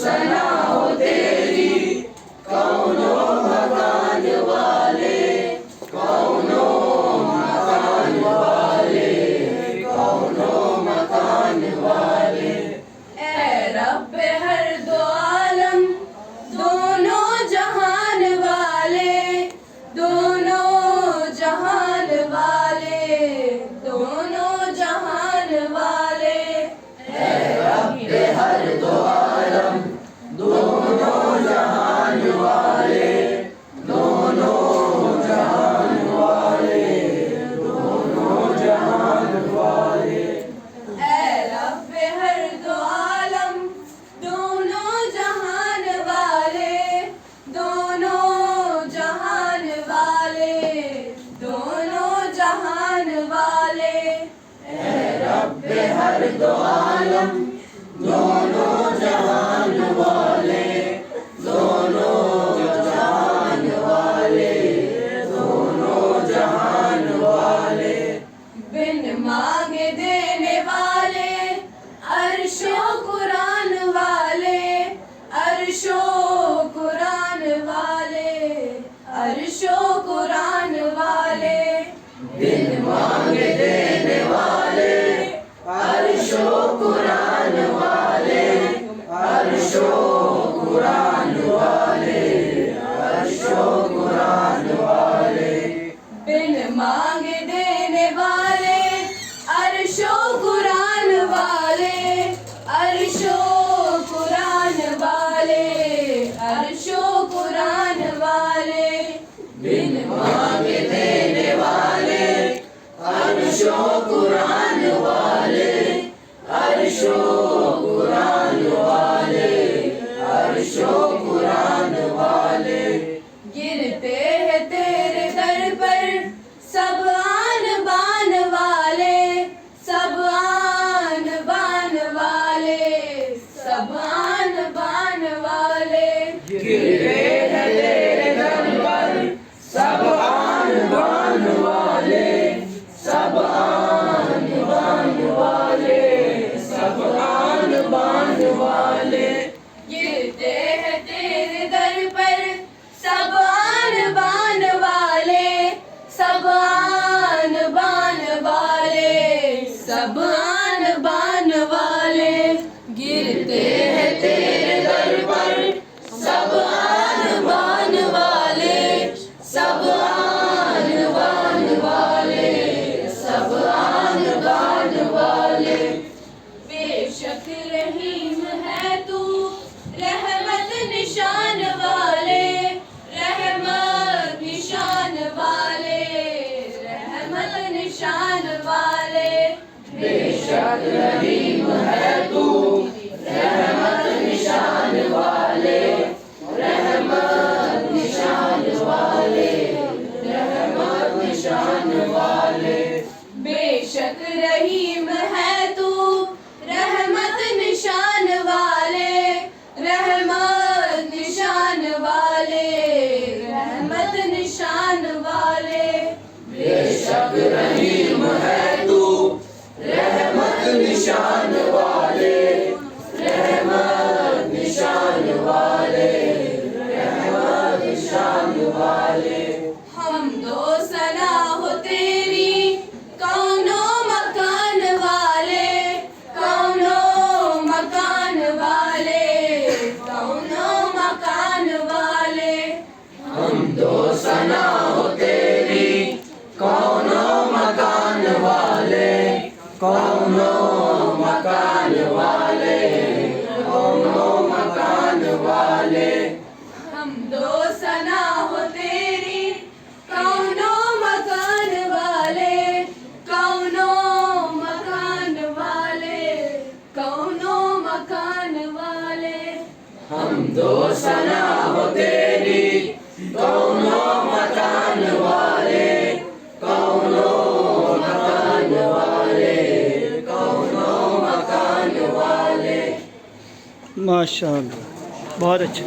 सना हो तेरी, कौनो मकान वाले, कौनो मकान वाले, कौनो मकान वाले। ऐ रब्बे हर दो आलम, दोनों जहान वाले, दोनों जहान वाले, दोनों जहान वाले। ऐ रब्बे हर दो आलम, दोनों जहान वाले, दोनों जहान वाले, दोनों जहान वाले। ऐ रब्बे हर दो आलम, दोनों जहान वाले, दोनों जहान वाले, दोनों जहान वाले। ऐ रब्बे हर दो आलम, दोनों जहान वाले, दोनों जहान वाले, दोनों जहान वाले। बिन मांगे देने वाले, अर्शो कुरान वाले, अर्शो कुरान वाले, अर्शो कुरान वाले। बिन मांगे देने वाले, अर्शो कुरान वाले, अर्शो कुरान वाले, अर्शो कुरान वाले। बिन मांगे देने वाले, अर्शो कुरान वाले, अर्शो कुरान वाले, अर्शो कुरान वाले। बिन मांगे देने वाले, अर्शो कुरान वाले, अर्शो कुरान वाले, अर्शो कुरान वाले। गिरते हैं तेरे दर पर सब आन बान वाले, सब आन बान वाले, सब आन बान वाले। गिरे हैं तेरे दर पर सब आन बान वाले, सब आन बान वाले, सब आन बान वाले। गिरते हैं तेरे दर पर सब आन बान वाले, सब आन बान वाले, सब आन बान वाले। गिरते हैं तेरे दर पर सब आन बान वाले, सब आन बान वाले, सब आन बान वाले। बेशक रहीम है तू, रहमत निशान वाले, रहमत निशान वाले, रहमत निशान वाले। बेशक रहीम है तू, रहमत निशान वाले, रहमत निशान वाले, रहमत निशान वाले। बेशक रहीम है तू, रहमत निशान वाले, रहमत निशान वाले, रहमत निशान वाले। बेशक रहीम है तू, रहमत निशान वाले, रहमत निशान वाले, रहमत निशान वाले। हम दो सना हो तेरी, कौनो मकान वाले, कौनो मकान वाले, कौनो मकान वाले। हम दो सना हो तेरी, कौनो मकान वाले, कौनो मकान वाले, कौनो मकान वाले। हम दो सना हो तेरी, कौनो मकान वाले, कौनो मकान वाले, कौनो मकान वाले। हम दो सना हो तेरी, कौनो मकान वाले, कौनो मकान वाले, कौनो मकान वाले। माशाअल्लाह, बहुत अच्छा।